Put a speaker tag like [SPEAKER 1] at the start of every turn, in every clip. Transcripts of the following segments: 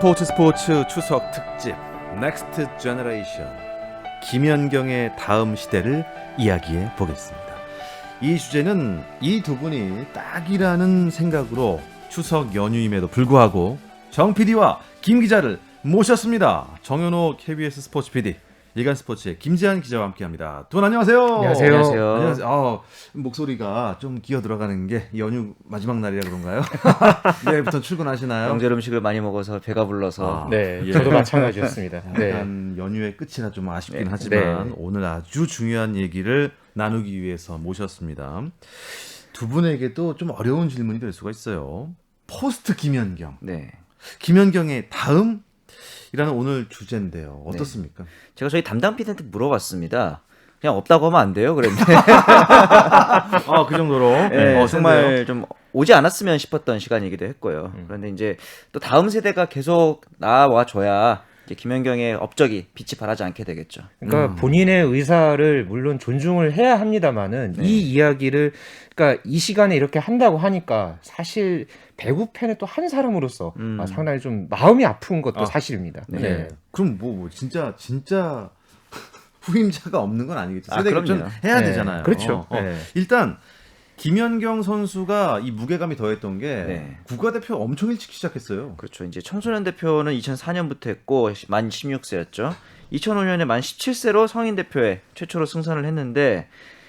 [SPEAKER 1] 스포츠 추석 특집 넥스트 제너레이션 김연경의 다음 시대를 이야기해 보겠습니다. 이 주제는 이 두 분이 딱이라는 생각으로 추석 연휴임에도 불구하고 정 PD와 김 기자를 모셨습니다. 정현호 KBS 스포츠 PD, 일간 스포츠의 김재한 기자와 함께합니다. 두 분 안녕하세요.
[SPEAKER 2] 안녕하세요.
[SPEAKER 1] 안녕하세요. 목소리가 좀 기어 들어가는 게 연휴 마지막 날이라 그런가요? 내일부터 출근하시나요?
[SPEAKER 2] 명절 음식을 많이 먹어서 배가 불러서.
[SPEAKER 3] 네,
[SPEAKER 1] 예.
[SPEAKER 3] 저도 마찬가지였습니다. 네.
[SPEAKER 1] 약간 연휴의 끝이라 좀 아쉽긴
[SPEAKER 2] 네.
[SPEAKER 1] 하지만
[SPEAKER 3] 네.
[SPEAKER 1] 오늘 아주 중요한 얘기를 나누기 위해서 모셨습니다. 두 분에게도 좀 어려운 질문이 될 수가 있어요. 포스트 김연경,
[SPEAKER 2] 네.
[SPEAKER 1] 김연경의 다음이라는 오늘 주제인데요. 어떻습니까?
[SPEAKER 2] 제가 저희 담당 PD한테 물어봤습니다. 그냥 없다고 하면 안 돼요? 그랬는데
[SPEAKER 1] 그 정도로.
[SPEAKER 2] 네,
[SPEAKER 1] 센데요?
[SPEAKER 2] 정말 좀 오지 않았으면 싶었던 시간이기도 했고요. 그런데 이제 또 다음 세대가 계속 나와 줘야 이제 김연경의 업적이 빛이 발하지 않게 되겠죠.
[SPEAKER 3] 그러니까 본인의 의사를 물론 존중을 해야 합니다만은
[SPEAKER 2] 네.
[SPEAKER 3] 이 이야기를 그러니까 이 시간에 이렇게 한다고 하니까 사실 배구 팬의 또 한 사람으로서 상당히 좀 마음이 아픈 것도 사실입니다.
[SPEAKER 2] 네.
[SPEAKER 1] 그럼 뭐 진짜 후임자가 없는 건 아니겠죠.
[SPEAKER 2] 아,
[SPEAKER 1] 세대 교체는
[SPEAKER 2] 그럼요.
[SPEAKER 1] 해야
[SPEAKER 3] 네.
[SPEAKER 1] 되잖아요.
[SPEAKER 3] 그렇죠. 네.
[SPEAKER 1] 일단 김연경 선수가 이 무게감이 더했던 게
[SPEAKER 2] 네.
[SPEAKER 1] 국가대표 엄청 일찍 시작했어요.
[SPEAKER 2] 그렇죠. 이제 청소년 대표는 2004년부터 했고 만 16세였죠. 2005년에 만 17세로 성인 대표에 최초로 승선을 했는데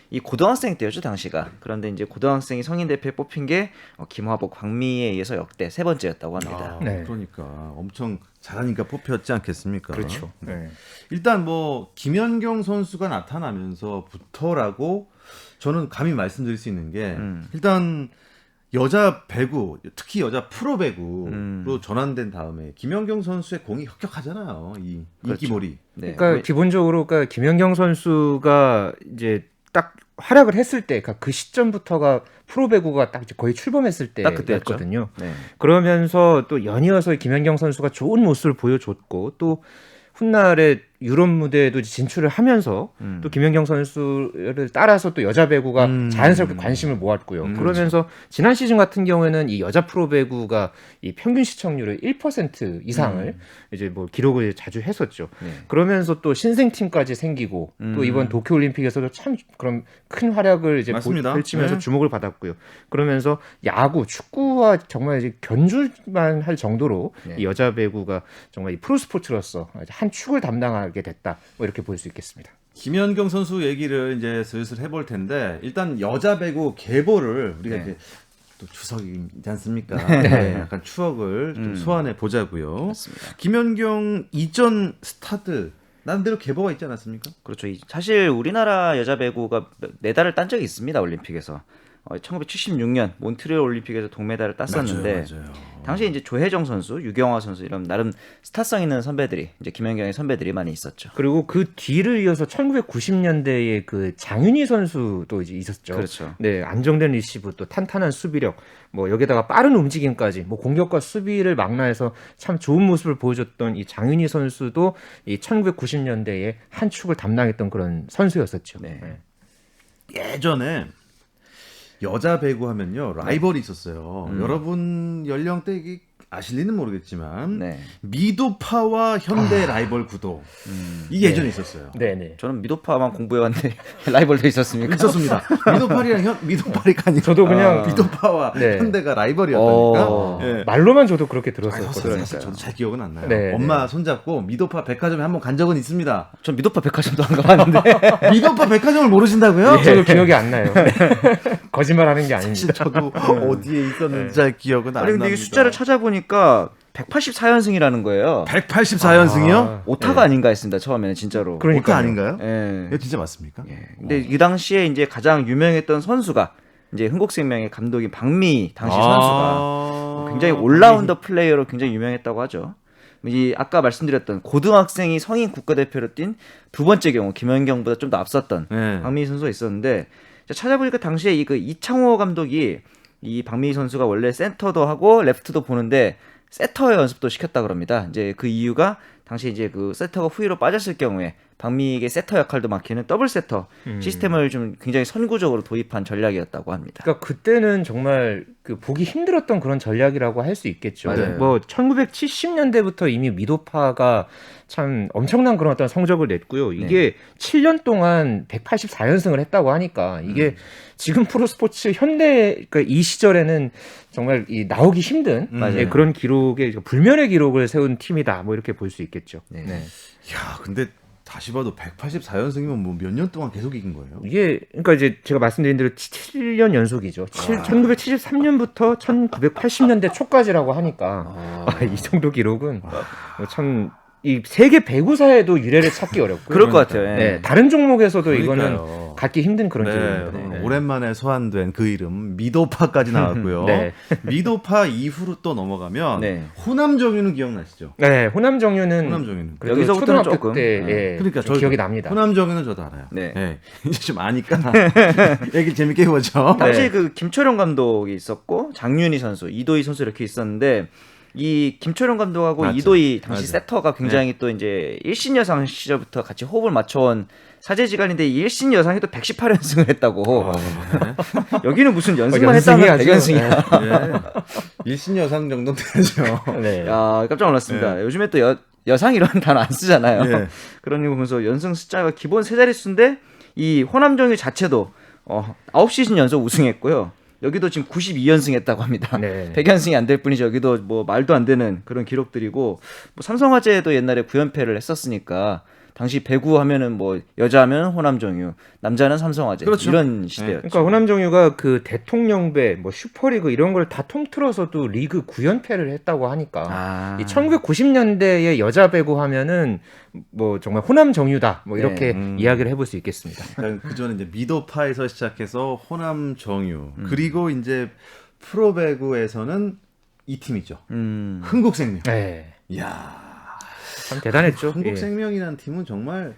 [SPEAKER 2] 이 고등학생 때였죠 당시가. 그런데 이제 고등학생이 성인 대표에 뽑힌 게 김화복, 박미에 의해서 역대 세 번째였다고 합니다.
[SPEAKER 3] 네.
[SPEAKER 1] 그러니까 엄청 잘하니까 뽑혔지 않겠습니까?
[SPEAKER 3] 그렇죠. 네.
[SPEAKER 1] 일단 뭐 김연경 선수가 나타나면서부터라고 저는 감히 말씀드릴 수 있는 게 일단 여자 배구, 특히 여자 프로 배구로 전환된 다음에 김연경 선수의 공이 혁혁하잖아요. 이
[SPEAKER 2] 그렇죠.
[SPEAKER 1] 인기몰이.
[SPEAKER 2] 네.
[SPEAKER 3] 그러니까 기본적으로 그러니까 김연경 선수가 이제 딱 활약을 했을 때 그 시점부터가 프로 배구가 딱 이제 거의 출범했을
[SPEAKER 2] 딱 그때였죠.
[SPEAKER 3] 때였거든요.
[SPEAKER 2] 네.
[SPEAKER 3] 그러면서 또 연이어서 김연경 선수가 좋은 모습을 보여줬고 또 훗날에 유럽 무대에도 진출을 하면서 또 김연경 선수를 따라서 또 여자 배구가 자연스럽게 관심을 모았고요. 그러면서 지난 시즌 같은 경우에는 이 여자 프로 배구가 이 평균 시청률의 1% 이상을 이제 뭐 기록을 자주 했었죠.
[SPEAKER 2] 네.
[SPEAKER 3] 그러면서 또 신생팀까지 생기고 또 이번 도쿄 올림픽에서도 참 그런 큰 활약을 이제
[SPEAKER 1] 맞습니다.
[SPEAKER 3] 펼치면서
[SPEAKER 1] 네.
[SPEAKER 3] 주목을 받았고요. 그러면서 야구, 축구와 정말 이제 견줄만 할 정도로
[SPEAKER 2] 네.
[SPEAKER 3] 이 여자 배구가 정말 이 프로 스포츠로서 한 축을 담당하게 됐다. 뭐 이렇게 볼 수 있겠습니다.
[SPEAKER 1] 김연경 선수 얘기를 이제 슬슬 해볼 텐데 일단 여자 배구 계보를 우리가
[SPEAKER 2] 네.
[SPEAKER 1] 이제 또 추석이지 않습니까? 네, 약간 추억을 좀 소환해 보자고요.
[SPEAKER 2] 맞습니다.
[SPEAKER 1] 김연경 이전 스타들 나름대로 계보가 있지 않았습니까?
[SPEAKER 2] 그렇죠. 사실 우리나라 여자 배구가 메달을 딴 적이 있습니다. 올림픽에서. 1976년 몬트리올 올림픽에서 동메달을 땄었는데
[SPEAKER 1] 맞아요.
[SPEAKER 2] 당시에 이제 조혜정 선수, 유경화 선수 이런 나름 스타성 있는 선배들이 이제 김연경의 선배들이 많이 있었죠.
[SPEAKER 3] 그리고 그 뒤를 이어서 1990년대에 그 장윤희 선수도 이제 있었죠.
[SPEAKER 2] 그렇죠.
[SPEAKER 3] 네, 안정된 리시브 또 탄탄한 수비력, 뭐 여기다가 빠른 움직임까지, 뭐 공격과 수비를 망라해서 참 좋은 모습을 보여줬던 이 장윤희 선수도 이 1990년대에 한 축을 담당했던 그런 선수였었죠.
[SPEAKER 2] 네.
[SPEAKER 1] 예전에 여자 배구 하면요 라이벌이 있었어요. 여러분 연령대 이게 아실리는 모르겠지만
[SPEAKER 2] 네.
[SPEAKER 1] 미도파와 현대 라이벌 구도 이게 예전에 있었어요.
[SPEAKER 3] 네, 네.
[SPEAKER 2] 저는 미도파만 공부해왔는데 라이벌도 있었습니까?
[SPEAKER 1] 있었습니다. 미도파리랑 미도파리가 아니라
[SPEAKER 3] 저도 그냥
[SPEAKER 1] 미도파와
[SPEAKER 3] 네.
[SPEAKER 1] 현대가 라이벌이었다니까.
[SPEAKER 2] 어.
[SPEAKER 1] 예.
[SPEAKER 3] 말로만 저도 그렇게 들었어요.
[SPEAKER 1] 사실 저도 잘 기억은 안 나요.
[SPEAKER 3] 네,
[SPEAKER 1] 엄마 손잡고 미도파 백화점에 한번 간 적은 있습니다.
[SPEAKER 2] 전 미도파 백화점도 안 가봤는데
[SPEAKER 1] 미도파 백화점을 모르신다고요?
[SPEAKER 3] 저도 기억이 안 나요. 거짓말하는 게 아닙니다.
[SPEAKER 1] 사실 저도 어디에 있었는지 잘 기억은 안
[SPEAKER 2] 아니
[SPEAKER 1] 납니다.
[SPEAKER 2] 근데 이게 숫자를 찾아보니까 184연승이라는 거예요.
[SPEAKER 1] 184연승이요?
[SPEAKER 2] 오타가 아닌가 했습니다. 처음에는 진짜로.
[SPEAKER 3] 그러니까요.
[SPEAKER 1] 오타 아닌가요?
[SPEAKER 2] 예.
[SPEAKER 1] 이거 진짜 맞습니까?
[SPEAKER 2] 예. 근데 이 당시에 이제 가장 유명했던 선수가 이제 흥국생명의 감독인 박미 당시 선수가 굉장히 올라운더 플레이어로 굉장히 유명했다고 하죠. 이 아까 말씀드렸던 고등학생이 성인 국가대표로 뛴 두 번째 경우 김연경보다 좀 더 앞섰던
[SPEAKER 1] 네.
[SPEAKER 2] 박미 선수가 있었는데 찾아보니까 당시에 이 그 이창호 감독이 이 박미 선수가 원래 센터도 하고 레프트도 보는데 세터 연습도 시켰다 그럽니다. 이제 그 이유가 당시 이제 그 세터가 후위로 빠졌을 경우에 박미에게 세터 역할도 맡기는 더블 세터 시스템을 좀 굉장히 선구적으로 도입한 전략이었다고 합니다.
[SPEAKER 3] 그러니까 그때는 정말 그 보기 힘들었던 그런 전략이라고 할 수 있겠죠.
[SPEAKER 2] 맞아요.
[SPEAKER 3] 뭐 1970년대부터 이미 미도파가 참 엄청난 그런 어떤 성적을 냈고요. 이게 7년 동안 184연승을 했다고 하니까 이게 지금 프로스포츠 현대 그러니까 이 시절에는 정말 이 나오기 힘든 예, 그런 기록의 불멸의 기록을 세운 팀이다. 뭐 이렇게 볼 수 있겠죠.
[SPEAKER 2] 네.
[SPEAKER 1] 야, 근데 다시 봐도 184연승이면 뭐 몇 년 동안 계속 이긴 거예요?
[SPEAKER 3] 이게 그러니까 이제 제가 말씀드린 대로 7년 연속이죠. 1973년부터 1980년대 초까지라고 하니까 이 정도 기록은 참 이 세계 배구사에도 유례를 찾기 어렵고요.
[SPEAKER 2] 그럴 것 같아요. 예.
[SPEAKER 3] 네, 다른 종목에서도
[SPEAKER 1] 그러니까요.
[SPEAKER 3] 이거는 갖기 힘든 그런 기록입니다. 네.
[SPEAKER 1] 오랜만에 소환된 그 이름 미도파까지 나왔고요.
[SPEAKER 3] 네.
[SPEAKER 1] 미도파 이후로 또 넘어가면
[SPEAKER 2] 네.
[SPEAKER 1] 호남 정유는 기억나시죠?
[SPEAKER 3] 네, 호남 정유는
[SPEAKER 1] 호남 정유는
[SPEAKER 3] 그래도
[SPEAKER 2] 여기서부터는
[SPEAKER 3] 초등학교
[SPEAKER 2] 조금.
[SPEAKER 3] 때 예,
[SPEAKER 1] 그러니까
[SPEAKER 3] 좀 기억이 납니다.
[SPEAKER 1] 호남 정유는 저도 알아요.
[SPEAKER 2] 네.
[SPEAKER 1] 예. 이제 좀 아니까 얘기 재밌게 해보죠.
[SPEAKER 2] 당시
[SPEAKER 3] 네.
[SPEAKER 2] 그 김초령 감독이 있었고 장윤희 선수, 이도희 선수 이렇게 있었는데 이 김초령 감독하고
[SPEAKER 1] 맞죠.
[SPEAKER 2] 이도희 당시
[SPEAKER 1] 맞아.
[SPEAKER 2] 세터가 굉장히 또 이제 일신 여상 시절부터 같이 호흡을 맞춰온 사제지간인데 이 일신 여상이 또 118연승을 했다고. 여기는 무슨 연승만 했다면
[SPEAKER 3] 연승이
[SPEAKER 2] 100연승이야.
[SPEAKER 1] 네. 일신 여상 정도 되죠.
[SPEAKER 3] 네.
[SPEAKER 2] 야, 깜짝 놀랐습니다. 요즘에 또 여상 이런 단어 안 쓰잖아요.
[SPEAKER 1] 예.
[SPEAKER 2] 그런 거 보면서 연승 숫자가 기본 세 자릿수인데 이 호남정유 자체도 9시즌 연속 우승했고요. 여기도 지금 92연승 했다고 합니다.
[SPEAKER 3] 네.
[SPEAKER 2] 100연승이 안 될 뿐이죠. 여기도 뭐 말도 안 되는 그런 기록들이고 뭐 삼성화재도 옛날에 9연패를 했었으니까 당시 배구 하면은 뭐 여자 하면 호남정유, 남자는 삼성화재
[SPEAKER 1] 그렇죠.
[SPEAKER 2] 이런 시대였죠.
[SPEAKER 3] 그러니까 호남정유가 그 대통령배, 뭐 슈퍼리그 이런 걸 다 통틀어서도 리그 9연패를 했다고 하니까 이 1990년대의 여자 배구 하면은 뭐 정말 호남정유다 뭐 이렇게 이야기를 해볼 수 있겠습니다.
[SPEAKER 1] 그러니까 그 전에 이제 미도파에서 시작해서 호남 정유 그리고 이제 프로배구에서는 이 팀이죠. 흥국생명.
[SPEAKER 3] 네,
[SPEAKER 1] 이야.
[SPEAKER 3] 참 대단했죠. 예.
[SPEAKER 1] 흥국생명이라는 팀은 정말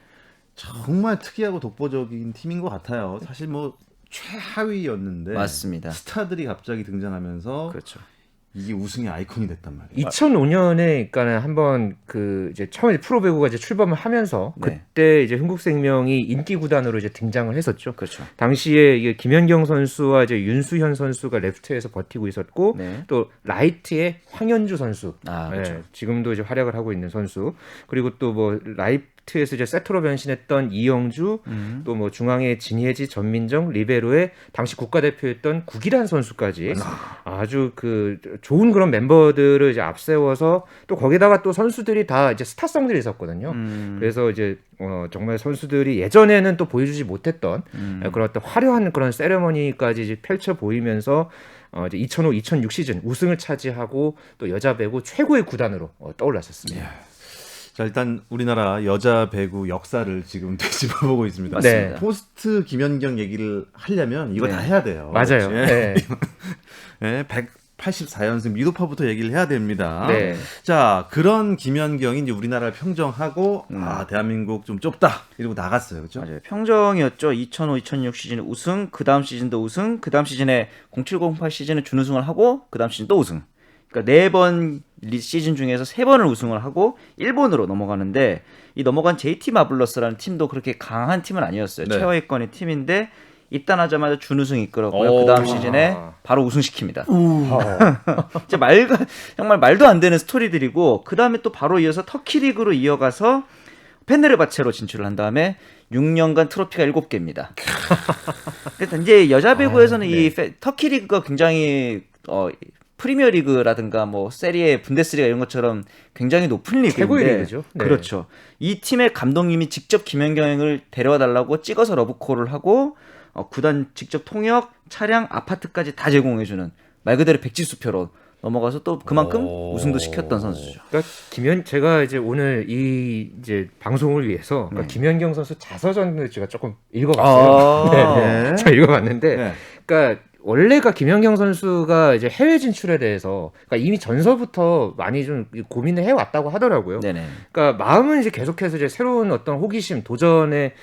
[SPEAKER 1] 특이하고 독보적인 팀인 것 같아요. 사실 뭐 최하위였는데
[SPEAKER 2] 맞습니다.
[SPEAKER 1] 스타들이 갑자기 등장하면서
[SPEAKER 2] 그렇죠.
[SPEAKER 1] 이게 우승의 아이콘이 됐단 말이에요.
[SPEAKER 3] 2005년에 그러니까는 한번 그 이제 처음에 프로배구가 이제 출범을 하면서
[SPEAKER 2] 네.
[SPEAKER 3] 그때 이제 흥국생명이 인기 구단으로 이제 등장을 했었죠.
[SPEAKER 2] 그렇죠.
[SPEAKER 3] 당시에 이게 김연경 선수와 이제 윤수현 선수가 레프트에서 버티고 있었고
[SPEAKER 2] 네.
[SPEAKER 3] 또 라이트에 황현주 선수,
[SPEAKER 2] 그렇죠.
[SPEAKER 3] 예, 지금도 이제 활약을 하고 있는 선수, 그리고 또 뭐 라이트에서 이제 세터로 변신했던 이영주, 또 뭐 중앙에 진혜지, 전민정, 리베로의 당시 국가대표였던 구기란 선수까지 아주 그 좋은 그런 멤버들을 이제 앞세워서 또 거기다가 또 선수들이 다 이제 스타성들이 있었거든요. 그래서 이제 정말 선수들이 예전에는 또 보여주지 못했던 그런 어떤 화려한 그런 세레머니까지 이제 펼쳐 보이면서 이제 2005, 2006 시즌 우승을 차지하고 또 여자 배구 최고의 구단으로 떠올랐었습니다.
[SPEAKER 1] 자, 일단 우리나라 여자 배구 역사를 지금 되짚어보고 있습니다.
[SPEAKER 3] 네.
[SPEAKER 1] 포스트 김연경 얘기를 하려면 이거
[SPEAKER 2] 네.
[SPEAKER 1] 다 해야 돼요.
[SPEAKER 3] 맞아요.
[SPEAKER 1] 예.
[SPEAKER 3] 네.
[SPEAKER 1] 네, 184연승 미도파부터 얘기를 해야 됩니다.
[SPEAKER 3] 네.
[SPEAKER 1] 자, 그런 김연경이 이제 우리나라를 평정하고 대한민국 좀 좁다 이러고 나갔어요. 그렇죠?
[SPEAKER 2] 맞아요. 평정이었죠. 2005, 2006 시즌 우승, 그 다음 시즌도 우승, 그 다음 시즌에 0708 시즌에 준우승을 하고 그 다음 시즌 또 우승. 그러니까 4번 시즌 중에서 3번을 우승을 하고 일본으로 넘어가는데 이 넘어간 JT 마블러스라는 팀도 그렇게 강한 팀은 아니었어요.
[SPEAKER 1] 네.
[SPEAKER 2] 최하위권의 팀인데 입단하자마자 준우승 이끌었고요. 그 다음 시즌에 바로 우승시킵니다. 진짜 정말 말도 안 되는 스토리들이고 그 다음에 또 바로 이어서 터키 리그로 이어가서 페네르바체로 진출을 한 다음에 6년간 트로피가 7개입니다. 그래서 이제 여자 배구에서는 이 터키 리그가 굉장히 프리미어 리그라든가 뭐 세리에 분데스리가 이런 것처럼 굉장히 높은 리그인데
[SPEAKER 3] 최고의 리그죠. 네.
[SPEAKER 2] 그렇죠. 이 팀의 감독님이 직접 김연경을 데려와 달라고 찍어서 러브콜을 하고 구단 직접 통역, 차량, 아파트까지 다 제공해주는 말 그대로 백지수표로 넘어가서 또 그만큼 우승도 시켰던 선수죠.
[SPEAKER 3] 그러니까 제가 이제 오늘 이 이제 방송을 위해서 그러니까 김연경 선수 자서전을 제가 조금 읽어봤어요. 네. 제가 읽어봤는데,
[SPEAKER 1] 네.
[SPEAKER 3] 그러니까 원래가 김연경 선수가 이제 해외 진출에 대해서 그러니까 이미 전서부터 많이 좀 고민을 해왔다고 하더라고요.
[SPEAKER 2] 네네.
[SPEAKER 3] 그러니까 마음은 이제 계속해서 이제 새로운 어떤 호기심, 도전에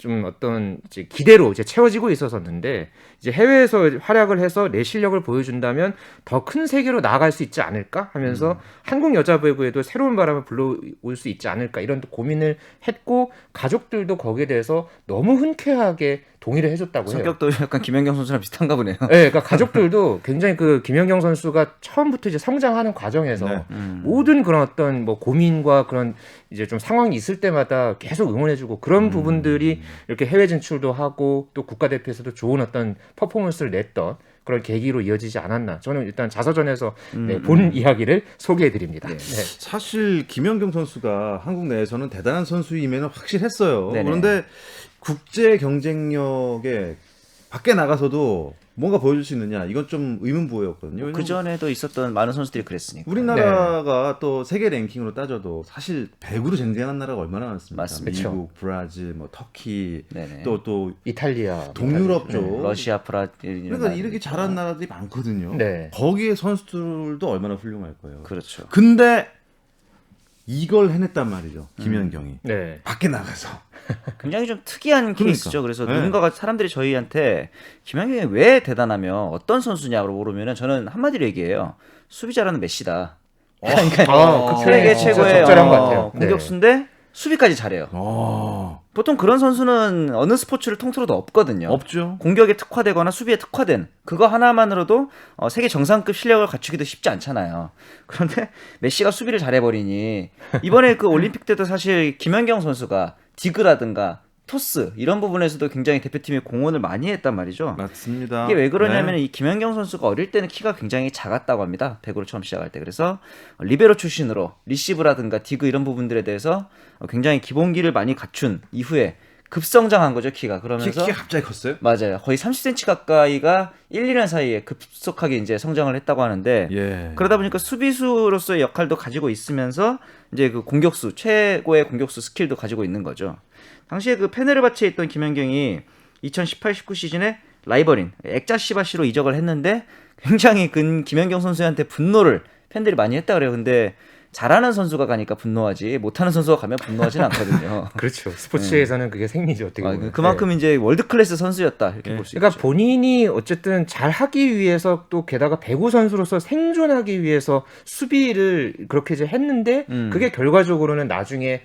[SPEAKER 3] 좀 어떤 이제 기대로 이제 채워지고 있었었는데 이제 해외에서 활약을 해서 내 실력을 보여준다면 더 큰 세계로 나아갈 수 있지 않을까 하면서 한국 여자 배구에도 새로운 바람을 불러올 수 있지 않을까 이런 또 고민을 했고 가족들도 거기에 대해서 너무 흔쾌하게 동의를 해줬다고 해요.
[SPEAKER 2] 성격도 약간 김연경 선수랑 비슷한가 보네요.
[SPEAKER 3] 네, 그러니까 가족들도 굉장히 그 김연경 선수가 처음부터 이제 성장하는 과정에서
[SPEAKER 1] 네.
[SPEAKER 3] 모든 그런 어떤 뭐 고민과 그런 이제 좀 상황이 있을 때마다 계속 응원해주고 그런 부분들이 이렇게 해외 진출도 하고 또 국가대표에서도 좋은 어떤 퍼포먼스를 냈던 그런 계기로 이어지지 않았나. 저는 일단 자서전에서 본 이야기를 소개해드립니다.
[SPEAKER 2] 네.
[SPEAKER 3] 네.
[SPEAKER 1] 사실 김연경 선수가 한국 내에서는 대단한 선수임에는 확실했어요.
[SPEAKER 2] 네네.
[SPEAKER 1] 그런데 국제 경쟁력에 밖에 나가서도 뭔가 보여줄 수 있느냐 이건 좀 의문부호였거든요.
[SPEAKER 2] 그 전에도 있었던 많은 선수들이 그랬으니까.
[SPEAKER 1] 우리나라가 또 세계 랭킹으로 따져도 사실 배구로 쟁쟁한 나라가 얼마나 많습니까?
[SPEAKER 2] 맞습니다.
[SPEAKER 1] 미국, 브라질, 뭐 터키,
[SPEAKER 2] 네네.
[SPEAKER 1] 또
[SPEAKER 3] 이탈리아,
[SPEAKER 1] 동유럽 쪽.
[SPEAKER 2] 러시아, 브라질
[SPEAKER 1] 그러니까 이렇게 잘하는 나라들이 많거든요.
[SPEAKER 3] 네.
[SPEAKER 1] 거기에 선수들도 얼마나 훌륭할 거예요.
[SPEAKER 2] 그렇죠.
[SPEAKER 1] 근데 이걸 해냈단 말이죠. 김연경이
[SPEAKER 3] 네.
[SPEAKER 1] 밖에 나가서.
[SPEAKER 2] 굉장히 좀 특이한 케이스죠. 그래서
[SPEAKER 1] 네.
[SPEAKER 2] 누군가가 사람들이 저희한테 김연경이 왜 대단하며 어떤 선수냐고 물으면은 저는 한마디로 얘기해요. 수비 잘하는 메시다. 그러니까
[SPEAKER 3] 그 표현이
[SPEAKER 2] 세계
[SPEAKER 3] 진짜
[SPEAKER 2] 최고의
[SPEAKER 3] 적절한 것 같아요. 네.
[SPEAKER 2] 공격수인데 수비까지 잘해요. 보통 그런 선수는 어느 스포츠를 통틀어도 없거든요.
[SPEAKER 1] 없죠.
[SPEAKER 2] 공격에 특화되거나 수비에 특화된 그거 하나만으로도 세계 정상급 실력을 갖추기도 쉽지 않잖아요. 그런데 메시가 수비를 잘해버리니 이번에 그 올림픽 때도 사실 김연경 선수가 디그라든가 토스 이런 부분에서도 굉장히 대표팀에 공헌을 많이 했단 말이죠.
[SPEAKER 1] 맞습니다.
[SPEAKER 2] 이게 왜 그러냐면
[SPEAKER 1] 네.
[SPEAKER 2] 이 김연경 선수가 어릴 때는 키가 굉장히 작았다고 합니다. 배구를 처음 시작할 때. 그래서 리베로 출신으로 리시브라든가 디그 이런 부분들에 대해서 굉장히 기본기를 많이 갖춘 이후에 급성장한 거죠, 키가. 그러면서
[SPEAKER 1] 키가 갑자기 컸어요?
[SPEAKER 2] 맞아요. 거의 30cm 가까이가 1, 2년 사이에 급속하게 이제 성장을 했다고 하는데
[SPEAKER 1] 예.
[SPEAKER 2] 그러다 보니까 수비수로서의 역할도 가지고 있으면서 이제 그 공격수 최고의 공격수 스킬도 가지고 있는 거죠. 당시에 그 페네르바체에 있던 김연경이 2018-19 시즌에 라이벌인 액자시바시로 이적을 했는데 굉장히 김연경 선수한테 분노를 팬들이 많이 했다 그래요. 근데 잘하는 선수가 가니까 분노하지 못하는 선수가 가면 분노하지는 않거든요.
[SPEAKER 3] 그렇죠. 스포츠에서는 그게 생리죠. 어떻게 보면.
[SPEAKER 2] 그만큼
[SPEAKER 3] 네.
[SPEAKER 2] 이제 월드 클래스 선수였다 이렇게 볼 수
[SPEAKER 3] 그러니까
[SPEAKER 2] 있죠.
[SPEAKER 3] 본인이 어쨌든 잘 하기 위해서 또 게다가 배구 선수로서 생존하기 위해서 수비를 그렇게 이제 했는데 그게 결과적으로는 나중에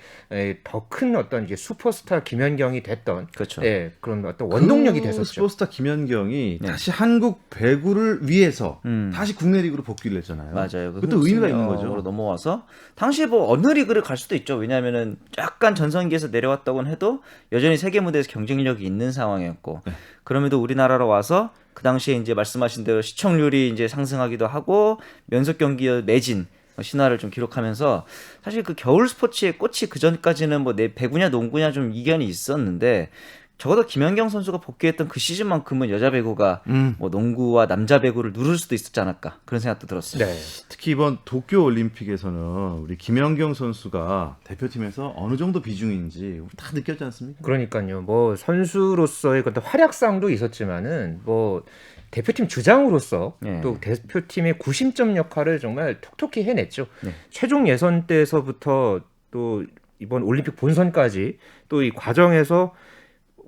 [SPEAKER 3] 더 큰 어떤 이제 슈퍼스타 김연경이 됐던
[SPEAKER 2] 그렇죠.
[SPEAKER 3] 예, 그런 어떤 원동력이 됐었죠.
[SPEAKER 1] 슈퍼스타 김연경이
[SPEAKER 2] 네.
[SPEAKER 1] 다시 한국 배구를 위해서
[SPEAKER 2] 음.
[SPEAKER 1] 다시 국내 리그로 복귀를 했잖아요.
[SPEAKER 2] 맞아요.
[SPEAKER 1] 그것도 의미가 있는
[SPEAKER 2] 으로
[SPEAKER 1] 거죠.
[SPEAKER 2] 넘어와서 당시에 뭐 어느 리그를 갈 수도 있죠. 왜냐하면은 약간 전성기에서 내려왔다고는 해도 여전히 세계 무대에서 경쟁력이 있는 상황이었고 그럼에도 우리나라로 와서 그 당시에 이제 말씀하신 대로 시청률이 이제 상승하기도 하고 면속 경기 매진 신화를 좀 기록하면서 사실 그 겨울 스포츠의 꽃이 그 전까지는 뭐 내 배구냐 농구냐 좀 이견이 있었는데 적어도 김연경 선수가 복귀했던 그 시즌만큼은 여자 배구가 뭐 농구와 남자 배구를 누를 수도 있었지 않을까 그런 생각도 들었어요.
[SPEAKER 3] 네.
[SPEAKER 1] 특히 이번 도쿄 올림픽에서는 우리 김연경 선수가 대표팀에서 어느 정도 비중인지 우리 다 느꼈지 않습니까?
[SPEAKER 3] 그러니까요. 뭐 선수로서의 어떤 활약상도 있었지만은 뭐 대표팀 주장으로서
[SPEAKER 2] 네.
[SPEAKER 3] 또 대표팀의 구심점 역할을 정말 톡톡히 해냈죠.
[SPEAKER 2] 네.
[SPEAKER 3] 최종 예선 때에서부터 또 이번 올림픽 본선까지 또 이 과정에서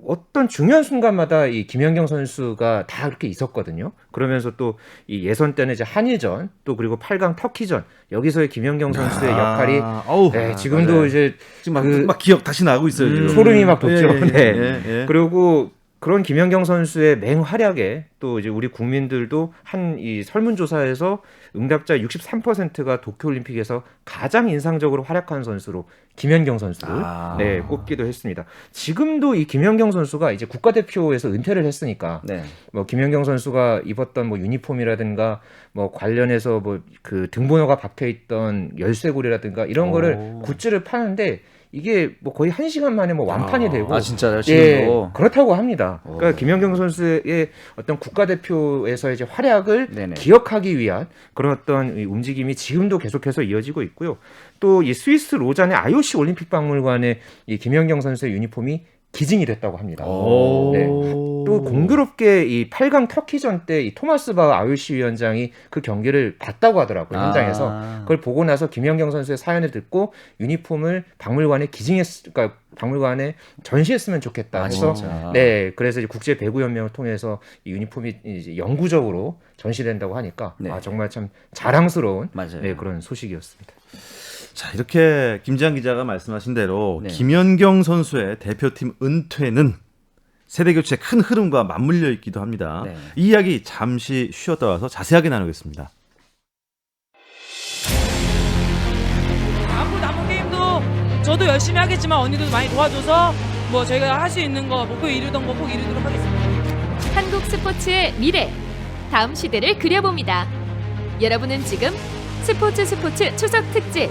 [SPEAKER 3] 어떤 중요한 순간마다 이 김연경 선수가 다 그렇게 있었거든요. 그러면서 또 이 예선 때는 이제 한일전 또 그리고 8강 터키전 여기서의 김연경 선수의 역할이
[SPEAKER 1] 어우,
[SPEAKER 3] 네, 지금도
[SPEAKER 1] 맞아요.
[SPEAKER 3] 이제
[SPEAKER 1] 지금 막 기억 다시 나고 있어요. 지금.
[SPEAKER 3] 소름이 막 돋죠.
[SPEAKER 1] 예, 예,
[SPEAKER 3] 네.
[SPEAKER 1] 예, 예.
[SPEAKER 3] 그리고 그런 김연경 선수의 맹활약에 또 이제 우리 국민들도 한 이 설문조사에서 응답자 63%가 도쿄올림픽에서 가장 인상적으로 활약한 선수로 김연경 선수를 네, 꼽기도 했습니다. 지금도 이 김연경 선수가 이제 국가대표에서 은퇴를 했으니까
[SPEAKER 2] 네.
[SPEAKER 3] 뭐 김연경 선수가 입었던 뭐 유니폼이라든가 뭐 관련해서 뭐 그 등번호가 박혀 있던 열쇠고리라든가 이런 거를 굿즈를 파는데 이게 뭐 거의 1시간 만에 뭐 완판이 되고
[SPEAKER 2] 아 진짜요?
[SPEAKER 3] 예,
[SPEAKER 2] 지금도.
[SPEAKER 3] 그렇다고 합니다. 그러니까 김연경 선수의 어떤 국가대표에서 이제 활약을
[SPEAKER 2] 네네.
[SPEAKER 3] 기억하기 위한 그런 어떤 이 움직임이 지금도 계속해서 이어지고 있고요. 또 이 스위스 로잔의 IOC 올림픽 박물관에 이 김연경 선수의 유니폼이 기증이 됐다고 합니다.
[SPEAKER 1] 오.
[SPEAKER 3] 네. 또 공교롭게 이 8강 터키전 때 이 토마스 바흐 IOC 위원장이 그 경기를 봤다고 하더라고요. 현장에서. 그걸 보고 나서 김연경 선수의 사연을 듣고 유니폼을 박물관에 그러니까 박물관에 전시했으면 좋겠다 해서
[SPEAKER 2] 진짜.
[SPEAKER 3] 네, 그래서 이제 국제 배구 연맹을 통해서 이 유니폼이 이제 영구적으로 전시된다고 하니까
[SPEAKER 2] 네.
[SPEAKER 3] 정말 참 자랑스러운
[SPEAKER 2] 맞아요.
[SPEAKER 3] 네, 그런 소식이었습니다.
[SPEAKER 1] 자, 이렇게 김지한 기자가 말씀하신 대로
[SPEAKER 2] 네.
[SPEAKER 1] 김연경 선수의 대표팀 은퇴는 세대 교체의 큰 흐름과 맞물려 있기도 합니다.
[SPEAKER 2] 네.
[SPEAKER 1] 이 이야기 잠시 쉬었다 와서 자세하게 나누겠습니다.
[SPEAKER 4] 앞으로 남은 게임도 저도 열심히 하겠지만 언니들도 많이 도와줘서 뭐 저희가 할 수 있는 거 목표 이루던 거 꼭 이루도록 하겠습니다.
[SPEAKER 5] 한국 스포츠의 미래, 다음 시대를 그려봅니다. 여러분은 지금 스포츠 추석 특집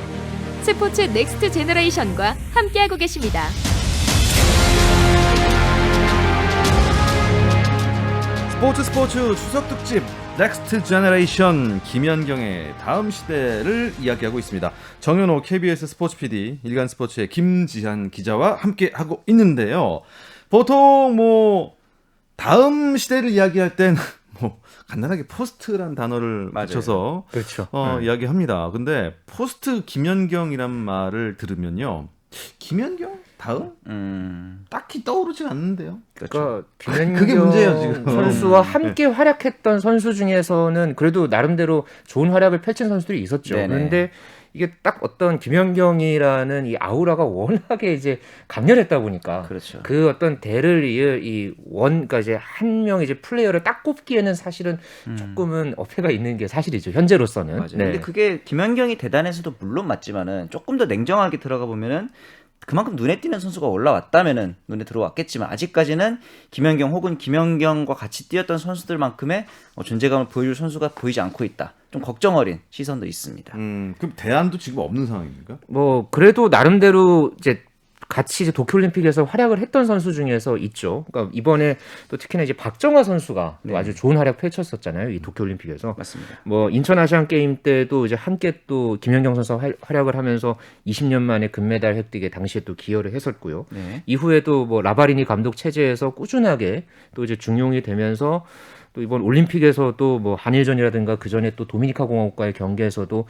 [SPEAKER 5] 스포츠 넥스트 제너레이션과 함께하고 계십니다.
[SPEAKER 1] 스포츠 추석 특집 넥스트 제너레이션 김연경의 다음 시대를 이야기하고 있습니다. 정현호 KBS 스포츠 PD, 일간 스포츠의 김지한 기자와 함께 하고 있는데요. 보통 뭐 다음 시대를 이야기할 땐 뭐 간단하게 포스트란 단어를
[SPEAKER 2] 맞아요.
[SPEAKER 1] 붙여서
[SPEAKER 3] 그렇죠.
[SPEAKER 1] 이야기합니다. 근데 포스트 김연경이란 말을 들으면요, 김연경 다음 딱히 떠오르진 않는데요.
[SPEAKER 3] 그러니까
[SPEAKER 1] 그게
[SPEAKER 3] 김연경
[SPEAKER 1] 문제예요, 지금.
[SPEAKER 3] 선수와 함께 활약했던 선수 중에서는 그래도 나름대로 좋은 활약을 펼친 선수들이 있었죠.
[SPEAKER 2] 네네.
[SPEAKER 3] 그런데 이게 딱 어떤 김연경이라는 이 아우라가 워낙에 이제 강렬했다 보니까
[SPEAKER 2] 그렇죠.
[SPEAKER 3] 그 어떤 대를 이을 그러니까 이제 한 명 이제 플레이어를 딱 꼽기에는 사실은 조금은 어폐가 있는 게 사실이죠. 현재로서는.
[SPEAKER 2] 맞아요.
[SPEAKER 3] 네.
[SPEAKER 2] 근데 그게 김연경이 대단해서도 물론 맞지만은 조금 더 냉정하게 들어가 보면은 그만큼 눈에 띄는 선수가 올라왔다면은 눈에 들어왔겠지만 아직까지는 김연경 혹은 김연경과 같이 뛰었던 선수들만큼의 존재감을 보여줄 선수가 보이지 않고 있다. 좀 걱정 어린 시선도 있습니다.
[SPEAKER 1] 그럼 대안도 지금 없는 상황입니까?
[SPEAKER 3] 뭐 그래도 나름대로 이제 같이 이제 도쿄올림픽에서 활약을 했던 선수 중에서 있죠. 그러니까 이번에 또 특히나 이제 박정아 선수가 또 아주 좋은 활약 펼쳤었잖아요. 이 도쿄올림픽에서.
[SPEAKER 2] 맞습니다.
[SPEAKER 3] 뭐 인천 아시안 게임 때도 이제 함께 또 김연경 선수가 활약을 하면서 20년 만에 금메달 획득에 당시에 또 기여를 했었고요.
[SPEAKER 2] 네.
[SPEAKER 3] 이후에도 뭐 라바리니 감독 체제에서 꾸준하게 또 이제 중용이 되면서 또 이번 올림픽에서도 뭐 한일전이라든가 그 전에 또 도미니카 공화국과의 경기에서도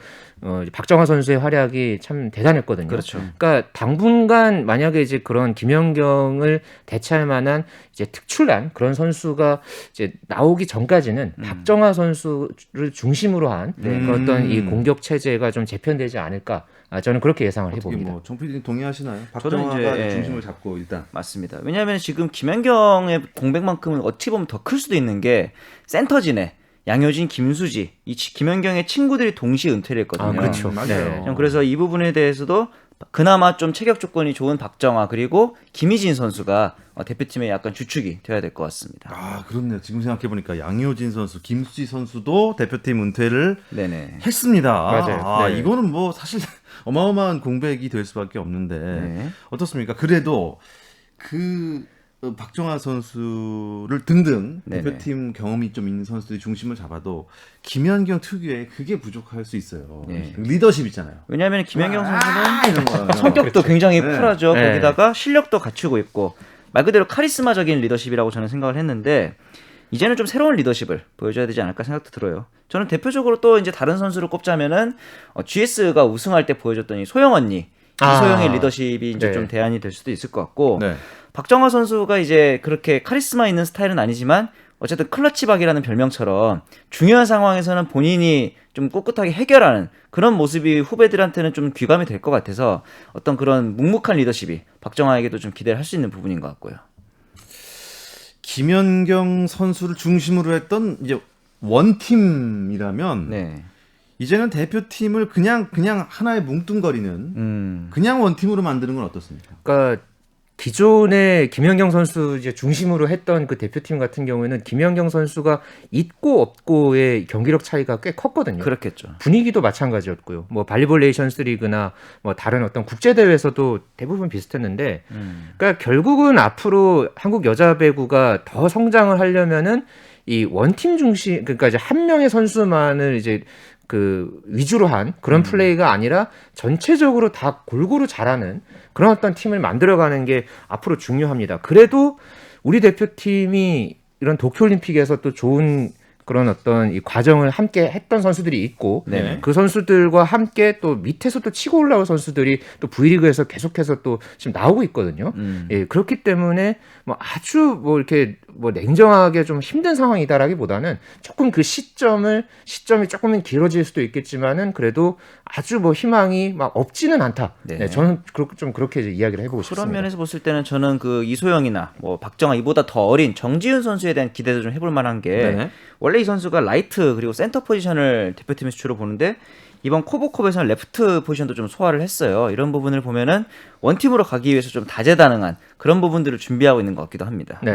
[SPEAKER 3] 이제 박정아 선수의 활약이 참 대단했거든요.
[SPEAKER 2] 그렇죠.
[SPEAKER 3] 그러니까 당분간 만약에 이제 그런 김연경을 대체할 만한 이제 특출난 그런 선수가 이제 나오기 전까지는 박정아 선수를 중심으로 한 그런 어떤 이 공격 체제가 좀 재편되지 않을까. 저는 그렇게 예상을
[SPEAKER 1] 어떻게
[SPEAKER 3] 해봅니다.
[SPEAKER 1] 뭐 정PD 동의하시나요?
[SPEAKER 2] 저는
[SPEAKER 1] 박정화가
[SPEAKER 2] 이제,
[SPEAKER 1] 중심을 잡고 일단.
[SPEAKER 2] 맞습니다. 왜냐하면 지금 김연경의 공백만큼은 어찌 보면 더 클 수도 있는 게 센터진에 양효진, 김수지 이 김연경의 친구들이 동시에 은퇴를 했거든요.
[SPEAKER 3] 그렇죠.
[SPEAKER 1] 맞아요.
[SPEAKER 3] 네.
[SPEAKER 2] 그래서 이 부분에 대해서도 그나마 좀 체격 조건이 좋은 박정아 그리고 김희진 선수가 대표팀의 약간 주축이 되어야 될 것 같습니다.
[SPEAKER 1] 아, 그렇네요. 지금 생각해 보니까 양효진 선수, 김수지 선수도 대표팀 은퇴를
[SPEAKER 2] 네네.
[SPEAKER 1] 했습니다.
[SPEAKER 3] 맞아요.
[SPEAKER 1] 아,
[SPEAKER 3] 네.
[SPEAKER 1] 이거는 뭐 사실 어마어마한 공백이 될 수밖에 없는데
[SPEAKER 2] 네.
[SPEAKER 1] 어떻습니까? 그래도 그 박정아 선수를 등등
[SPEAKER 2] 네네.
[SPEAKER 1] 대표팀 경험이 좀 있는 선수들이 중심을 잡아도 김연경 특유의 그게 부족할 수 있어요.
[SPEAKER 2] 네.
[SPEAKER 1] 리더십 있잖아요.
[SPEAKER 2] 왜냐하면 김연경 선수는
[SPEAKER 1] 이런 거.
[SPEAKER 2] 성격도 굉장히
[SPEAKER 1] 네.
[SPEAKER 2] 쿨하죠.
[SPEAKER 3] 네.
[SPEAKER 2] 거기다가 실력도 갖추고 있고 말 그대로 카리스마적인 리더십이라고 저는 생각을 했는데 이제는 좀 새로운 리더십을 보여줘야 되지 않을까 생각도 들어요. 저는 대표적으로 또 이제 다른 선수를 꼽자면은 GS가 우승할 때 보여줬던 이 소영 언니 이소영의 리더십이 이제
[SPEAKER 3] 네.
[SPEAKER 2] 좀 대안이 될 수도 있을 것 같고
[SPEAKER 1] 네.
[SPEAKER 2] 박정아 선수가 이제 그렇게 카리스마 있는 스타일은 아니지만 어쨌든 클러치박이라는 별명처럼 중요한 상황에서는 본인이 좀 꿋꿋하게 해결하는 그런 모습이 후배들한테는 좀 귀감이 될 것 같아서 어떤 그런 묵묵한 리더십이 박정아에게도 좀 기대를 할 수 있는 부분인 것 같고요.
[SPEAKER 1] 김연경 선수를 중심으로 했던 이제 원팀이라면
[SPEAKER 2] 네.
[SPEAKER 1] 이제는 대표팀을 그냥 하나의 뭉뚱거리는 그냥 원팀으로 만드는 건 어떻습니까?
[SPEAKER 3] 그러니까 기존에 김연경 선수 이제 중심으로 했던 그 대표팀 같은 경우에는 김연경 선수가 있고 없고의 경기력 차이가 꽤 컸거든요.
[SPEAKER 2] 그렇겠죠.
[SPEAKER 3] 분위기도 마찬가지였고요. 뭐 발리볼 네이션스 리그나 뭐 다른 어떤 국제 대회에서도 대부분 비슷했는데, 그러니까 결국은 앞으로 한국 여자 배구가 더 성장을 하려면은 이 원팀 중심, 그러니까 이제 한 명의 선수만을 이제 그 위주로 한 그런 플레이가 아니라 전체적으로 다 골고루 잘하는 그런 어떤 팀을 만들어가는 게 앞으로 중요합니다. 그래도 우리 대표팀이 이런 도쿄올림픽에서 또 좋은 그런 어떤 이 과정을 함께 했던 선수들이 있고
[SPEAKER 2] 네.
[SPEAKER 3] 그 선수들과 함께 또 밑에서 또 치고 올라온 선수들이 또 V리그에서 계속해서 또 지금 나오고 있거든요. 예, 그렇기 때문에 뭐 아주 뭐 이렇게 뭐 냉정하게 좀 힘든 상황이다라기보다는 조금 그 시점이 조금은 길어질 수도 있겠지만은 그래도 아주 뭐 희망이 막 없지는 않다.
[SPEAKER 2] 네.
[SPEAKER 3] 네, 저는 좀 그렇게 이제 이야기를 해보고
[SPEAKER 2] 그런
[SPEAKER 3] 싶습니다.
[SPEAKER 2] 면에서 봤을 때는 저는 그 이소영이나 뭐 박정아 이보다 더 어린 정지훈 선수에 대한 기대도 좀 해볼 만한 게
[SPEAKER 1] 네네.
[SPEAKER 2] 원래 이 선수가 라이트 그리고 센터 포지션을 대표팀에서 주로 보는데 이번 코보컵에서는 레프트 포지션도 좀 소화를 했어요. 이런 부분을 보면은 원팀으로 가기 위해서 좀 다재다능한 그런 부분들을 준비하고 있는 것 같기도 합니다.
[SPEAKER 3] 네.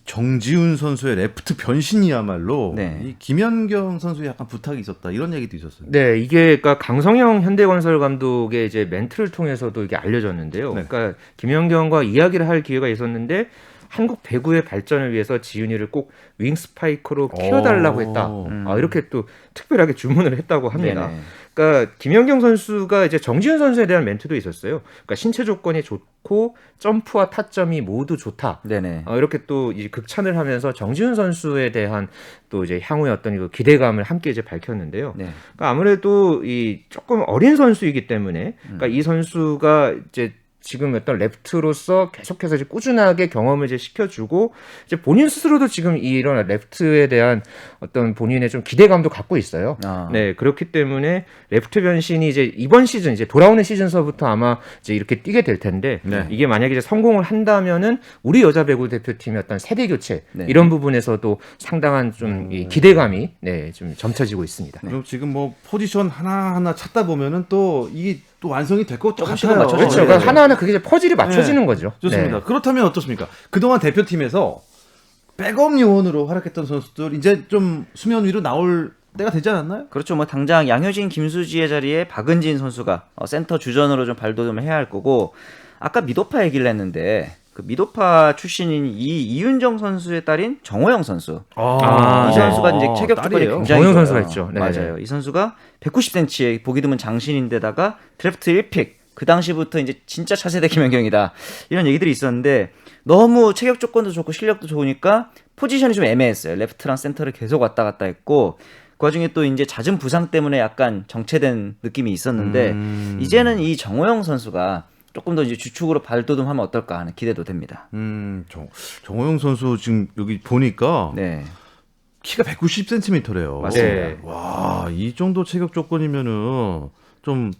[SPEAKER 1] 정지훈 선수의 레프트 변신이야말로
[SPEAKER 2] 네.
[SPEAKER 1] 이 김연경 선수에 약간 부탁이 있었다 이런 얘기도 있었어요.
[SPEAKER 3] 네, 이게 그러니까 강성영 현대건설 감독의 이제 멘트를 통해서도 이게 알려졌는데요.
[SPEAKER 1] 네.
[SPEAKER 3] 그러니까 김연경과 이야기를 할 기회가 있었는데 한국 배구의 발전을 위해서 지훈이를 꼭 윙스파이커로 키워달라고 했다. 이렇게 또 특별하게 주문을 했다고 합니다.
[SPEAKER 2] 네네.
[SPEAKER 3] 그러니까 김연경 선수가 이제 정지훈 선수에 대한 멘트도 있었어요. 그러니까 신체 조건이 좋고 점프와 타점이 모두 좋다.
[SPEAKER 2] 네네.
[SPEAKER 3] 이렇게 또 이제 극찬을 하면서 정지훈 선수에 대한 또 이제 향후의 어떤 그 기대감을 함께 이제 밝혔는데요.
[SPEAKER 2] 네.
[SPEAKER 3] 그러니까 아무래도 이 조금 어린 선수이기 때문에 그러니까 이 선수가 이제 지금 어떤 레프트로서 계속해서 이제 꾸준하게 경험을 이제 시켜주고 이제 본인 스스로도 지금 이런 레프트에 대한 어떤 본인의 좀 기대감도 갖고 있어요.
[SPEAKER 2] 아.
[SPEAKER 3] 네, 그렇기 때문에 레프트 변신이 이제 이번 시즌 이제 돌아오는 시즌서부터 아마 이제 이렇게 뛰게 될 텐데
[SPEAKER 1] 네.
[SPEAKER 3] 이게 만약에 이제 성공을 한다면은 우리 여자 배구 대표팀의 어떤 세대 교체
[SPEAKER 2] 네.
[SPEAKER 3] 이런 부분에서도 상당한 좀 이 기대감이 네, 좀 점쳐지고 있습니다.
[SPEAKER 1] 그럼 지금 뭐 포지션 하나하나 찾다 보면은 또 이게 또 완성이 될 것
[SPEAKER 2] 조금씩은
[SPEAKER 1] 같아요.
[SPEAKER 2] 맞춰져요.
[SPEAKER 3] 그렇죠.
[SPEAKER 2] 네.
[SPEAKER 3] 그러니까 하나하나 그게 이제 퍼즐이 맞춰지는 거죠.
[SPEAKER 1] 좋습니다.
[SPEAKER 3] 네.
[SPEAKER 1] 그렇다면 어떻습니까? 그동안 대표팀에서 백업 요원으로 활약했던 선수들 이제 좀 수면 위로 나올 때가 되지 않았나요?
[SPEAKER 2] 그렇죠. 뭐 당장 양효진, 김수지의 자리에 박은진 선수가 센터 주전으로 좀 발돋움을 해야 할 거고 아까 미도파 얘기를 했는데 그 미도파 출신인 이윤정 선수의 딸인 정호영 선수. 이 선수가 이제 체격 조건이
[SPEAKER 1] 딸이에요?
[SPEAKER 2] 굉장히
[SPEAKER 3] 정호영
[SPEAKER 2] 좋아요.
[SPEAKER 3] 선수가 있죠. 네.
[SPEAKER 2] 맞아요. 이 선수가 190cm에 보기 드문 장신인데다가 드래프트 1픽. 그 당시부터 이제 진짜 차세대 김연경이다. 이런 얘기들이 있었는데 너무 체격 조건도 좋고 실력도 좋으니까 포지션이 좀 애매했어요. 레프트랑 센터를 계속 왔다 갔다 했고 그 와중에 또 이제 잦은 부상 때문에 약간 정체된 느낌이 있었는데 이제는 이 정호영 선수가 조금 더 이제 주축으로 발돋움하면 어떨까 하는 기대도 됩니다.
[SPEAKER 1] 정호영 선수 지금 여기 보니까
[SPEAKER 2] 네.
[SPEAKER 1] 키가 190cm래요.
[SPEAKER 2] 맞습니다.
[SPEAKER 3] 네.
[SPEAKER 1] 와, 이 정도 체격 조건이면은 좀